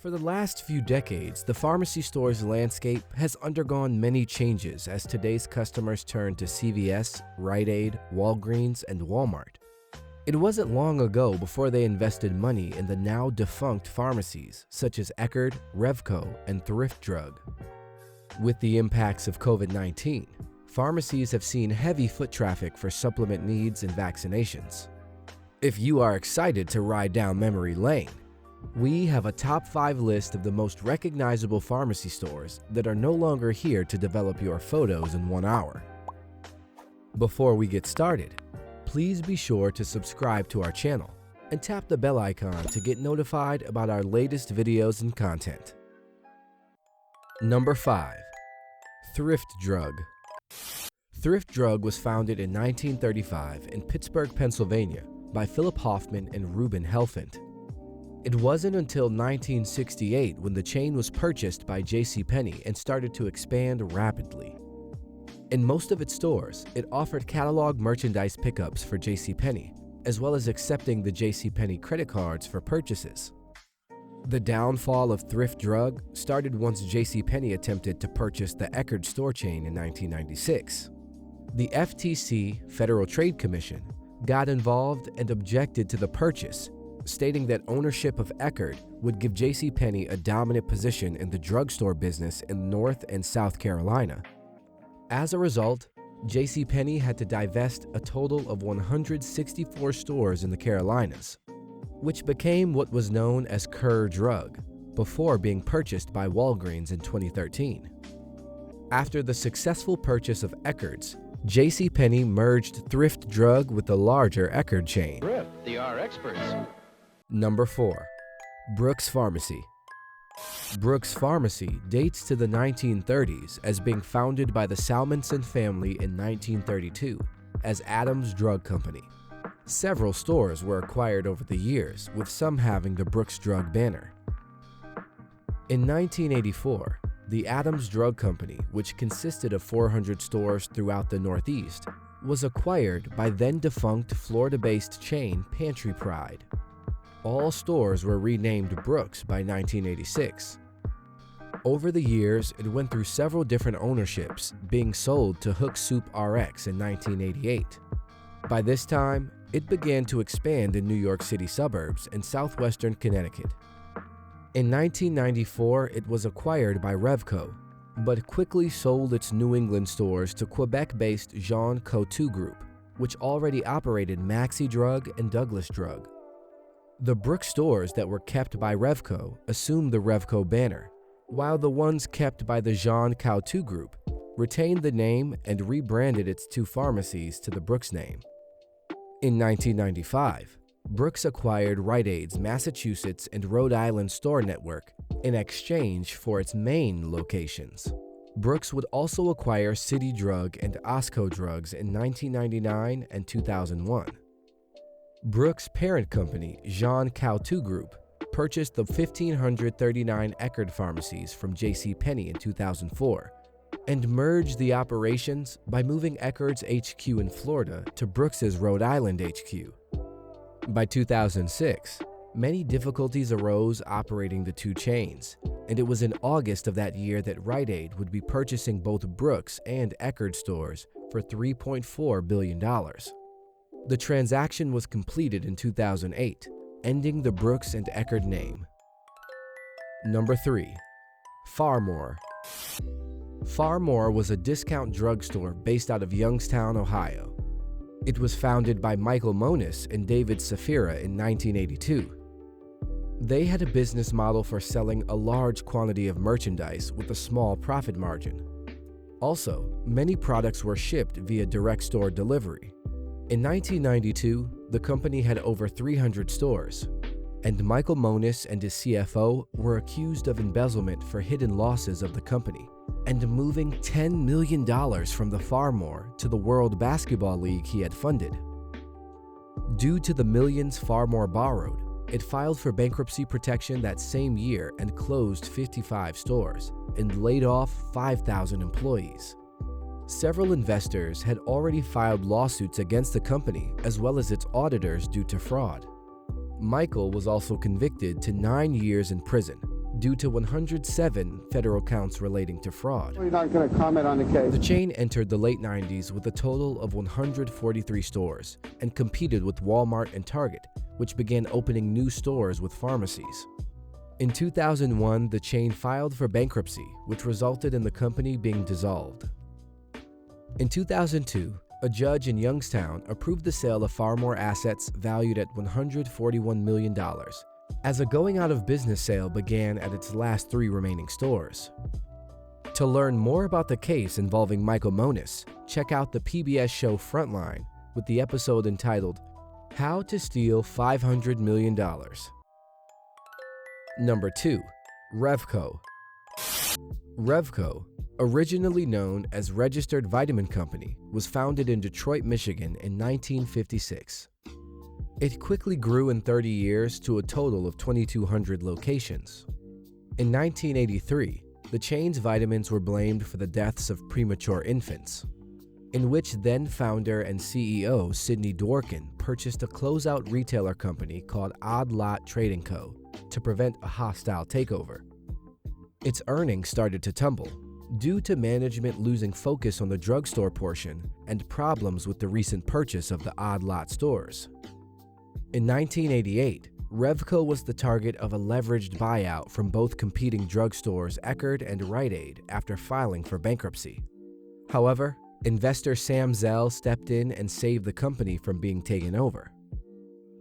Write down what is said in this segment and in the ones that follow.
For the last few decades, the pharmacy store's landscape has undergone many changes as today's customers turn to CVS, Rite Aid, Walgreens, and Walmart. It wasn't long ago before they invested money in the now-defunct pharmacies such as Eckerd, Revco, and Thrift Drug. With the impacts of COVID-19, pharmacies have seen heavy foot traffic for supplement needs and vaccinations. If you are excited to ride down memory lane, we have a top 5 list of the most recognizable pharmacy stores that are no longer here to develop your photos in 1 hour. Before we get started, please be sure to subscribe to our channel and tap the bell icon to get notified about our latest videos and content. Number 5. Thrift Drug. Thrift Drug was founded in 1935 in Pittsburgh, Pennsylvania by Philip Hoffman and Reuben Helfand. It wasn't until 1968 when the chain was purchased by JCPenney and started to expand rapidly. In most of its stores, it offered catalog merchandise pickups for JCPenney, as well as accepting the JCPenney credit cards for purchases. The downfall of Thrift Drug started once JCPenney attempted to purchase the Eckerd store chain in 1996. The FTC, Federal Trade Commission, got involved and objected to the purchase, stating that ownership of Eckerd would give JCPenney a dominant position in the drugstore business in North and South Carolina. As a result, JCPenney had to divest a total of 164 stores in the Carolinas, which became what was known as Phar Drug, before being purchased by Walgreens in 2013. After the successful purchase of Eckerd's, JCPenney merged Thrift Drug with the larger Eckerd chain. Thrift, they are experts. Number 4. Brooks Pharmacy. Brooks Pharmacy dates to the 1930s as being founded by the Salmonson family in 1932 as Adams Drug Company. Several stores were acquired over the years, with some having the Brooks Drug banner. In 1984, the Adams Drug Company, which consisted of 400 stores throughout the Northeast, was acquired by then-defunct Florida-based chain Pantry Pride. All stores were renamed Brooks by 1986. Over the years, it went through several different ownerships, being sold to Hook Soup RX in 1988. By this time, it began to expand in New York City suburbs and southwestern Connecticut. In 1994, it was acquired by Revco, but quickly sold its New England stores to Quebec-based Jean Coutu Group, which already operated Maxi Drug and Douglas Drug. The Brooks stores that were kept by Revco assumed the Revco banner, while the ones kept by the Jean Coutu Group retained the name and rebranded its 2 pharmacies to the Brooks name. In 1995, Brooks acquired Rite Aid's Massachusetts and Rhode Island store network in exchange for its Maine locations. Brooks would also acquire City Drug and Osco Drugs in 1999 and 2001. Brooks' parent company, Jean Coutu Group, purchased the 1,539 Eckerd pharmacies from JCPenney in 2004 and merged the operations by moving Eckerd's HQ in Florida to Brooks's Rhode Island HQ. By 2006, many difficulties arose operating the 2 chains, and it was in August of that year that Rite Aid would be purchasing both Brooks and Eckerd stores for $3.4 billion. The transaction was completed in 2008, ending the Brooks and Eckerd name. Number 3. Phar Mor. Phar Mor was a discount drugstore based out of Youngstown, Ohio. It was founded by Michael Monis and David Safira in 1982. They had a business model for selling a large quantity of merchandise with a small profit margin. Also, many products were shipped via direct store delivery. In 1992, the company had over 300 stores, and Michael Monis and his CFO were accused of embezzlement for hidden losses of the company and moving $10 million from the Phar Mor to the World Basketball League he had funded. Due to the millions Phar Mor borrowed, it filed for bankruptcy protection that same year and closed 55 stores and laid off 5,000 employees. Several investors had already filed lawsuits against the company as well as its auditors due to fraud. Michael was also convicted to 9 years in prison due to 107 federal counts relating to fraud. You're not going to comment on the case. The chain entered the late 90s with a total of 143 stores and competed with Walmart and Target, which began opening new stores with pharmacies. In 2001, the chain filed for bankruptcy, which resulted in the company being dissolved. In 2002, a judge in Youngstown approved the sale of Phar Mor assets valued at $141 million, as a going-out-of-business sale began at its last 3 remaining stores. To learn more about the case involving Michael Monis, check out the PBS show Frontline with the episode entitled How to Steal $500 Million. Number 2. Revco. Revco, originally known as Registered Vitamin Company, was founded in Detroit, Michigan in 1956. It quickly grew in 30 years to a total of 2,200 locations. In 1983, the chain's vitamins were blamed for the deaths of premature infants, in which then-founder and CEO Sidney Dworkin purchased a closeout retailer company called Odd Lot Trading Co. to prevent a hostile takeover. Its earnings started to tumble due to management losing focus on the drugstore portion and problems with the recent purchase of the Odd Lot stores. In 1988, Revco was the target of a leveraged buyout from both competing drugstores Eckerd and Rite Aid after filing for bankruptcy. However, investor Sam Zell stepped in and saved the company from being taken over.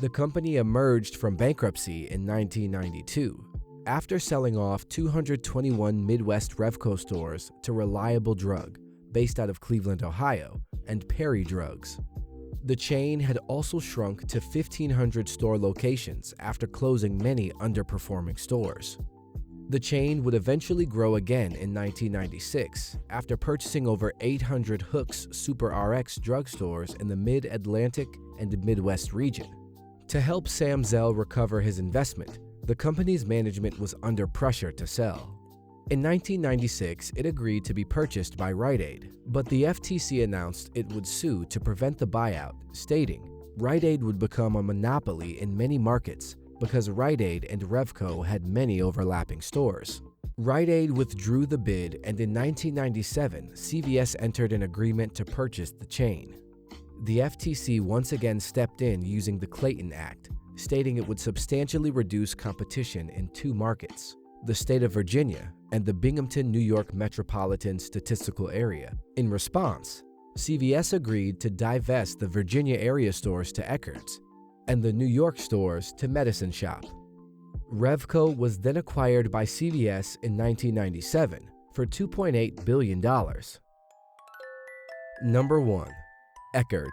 The company emerged from bankruptcy in 1992 after selling off 221 Midwest Revco stores to Reliable Drug, based out of Cleveland, Ohio, and Perry Drugs. The chain had also shrunk to 1,500 store locations after closing many underperforming stores. The chain would eventually grow again in 1996 after purchasing over 800 Hooks Super RX drugstores in the Mid-Atlantic and Midwest region. To help Sam Zell recover his investment, the company's management was under pressure to sell. In 1996, it agreed to be purchased by Rite Aid, but the FTC announced it would sue to prevent the buyout, stating Rite Aid would become a monopoly in many markets because Rite Aid and Revco had many overlapping stores. Rite Aid withdrew the bid, and in 1997, CVS entered an agreement to purchase the chain. The FTC once again stepped in using the Clayton Act, stating it would substantially reduce competition in 2 markets, the state of Virginia and the Binghamton, New York metropolitan statistical area. In response, CVS agreed to divest the Virginia area stores to Eckerd's and the New York stores to Medicine Shop. Revco was then acquired by CVS in 1997 for $2.8 billion. Number 1. Eckerd.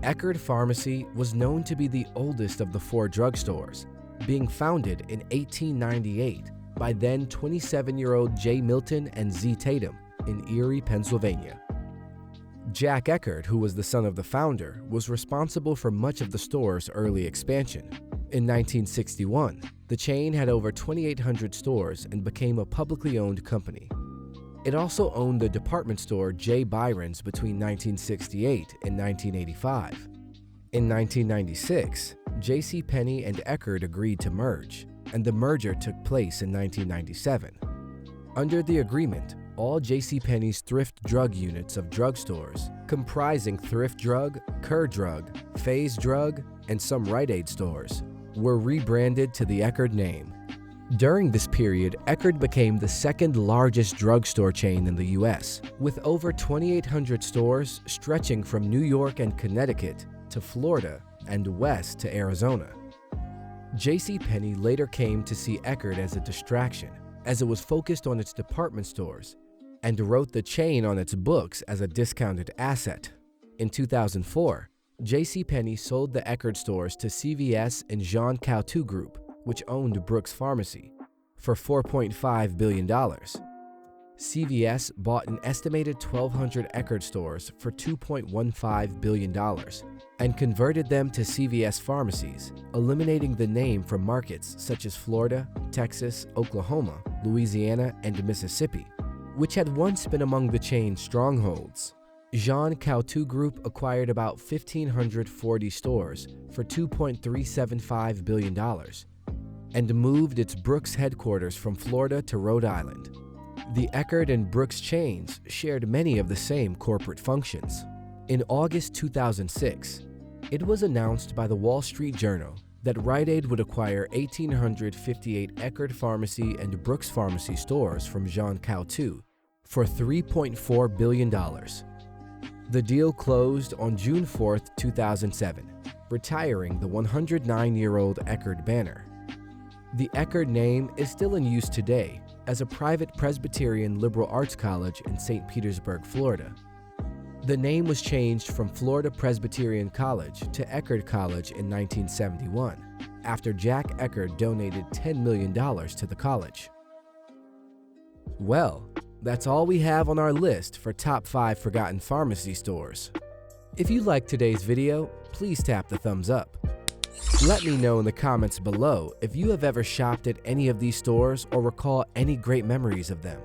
Eckerd Pharmacy was known to be the oldest of the 4 drugstores, being founded in 1898 by then 27-year-old J. Milton and Z. Tatum in Erie, Pennsylvania. Jack Eckerd, who was the son of the founder, was responsible for much of the store's early expansion. In 1961, the chain had over 2,800 stores and became a publicly owned company. It also owned the department store J. Byron's between 1968 and 1985. In 1996, JCPenney and Eckerd agreed to merge, and the merger took place in 1997. Under the agreement, all JCPenney's Thrift Drug units of drugstores, comprising Thrift Drug, Kerr Drug, Phase Drug, and some Rite Aid stores, were rebranded to the Eckerd name. During this period, Eckerd became the second largest drugstore chain in the U.S., with over 2,800 stores stretching from New York and Connecticut to Florida and west to Arizona. JCPenney later came to see Eckerd as a distraction, as it was focused on its department stores, and wrote the chain on its books as a discounted asset. In 2004, JCPenney sold the Eckerd stores to CVS and Jean Coutu Group, which owned Brooks Pharmacy, for $4.5 billion. CVS bought an estimated 1,200 Eckerd stores for $2.15 billion and converted them to CVS pharmacies, eliminating the name from markets such as Florida, Texas, Oklahoma, Louisiana, and Mississippi, which had once been among the chain's strongholds. Jean Coutu Group acquired about 1,540 stores for $2.375 billion. and moved its Brooks headquarters from Florida to Rhode Island. The Eckerd and Brooks chains shared many of the same corporate functions. In August 2006, it was announced by the Wall Street Journal that Rite Aid would acquire 1,858 Eckerd Pharmacy and Brooks Pharmacy stores from Jean Coutu for $3.4 billion. The deal closed on June 4, 2007, retiring the 109-year-old Eckerd banner. The Eckerd name is still in use today as a private Presbyterian liberal arts college in St. Petersburg, Florida. The name was changed from Florida Presbyterian College to Eckerd College in 1971, after Jack Eckerd donated $10 million to the college. Well, that's all we have on our list for top 5 forgotten pharmacy stores. If you liked today's video, please tap the thumbs up. Let me know in the comments below if you have ever shopped at any of these stores or recall any great memories of them.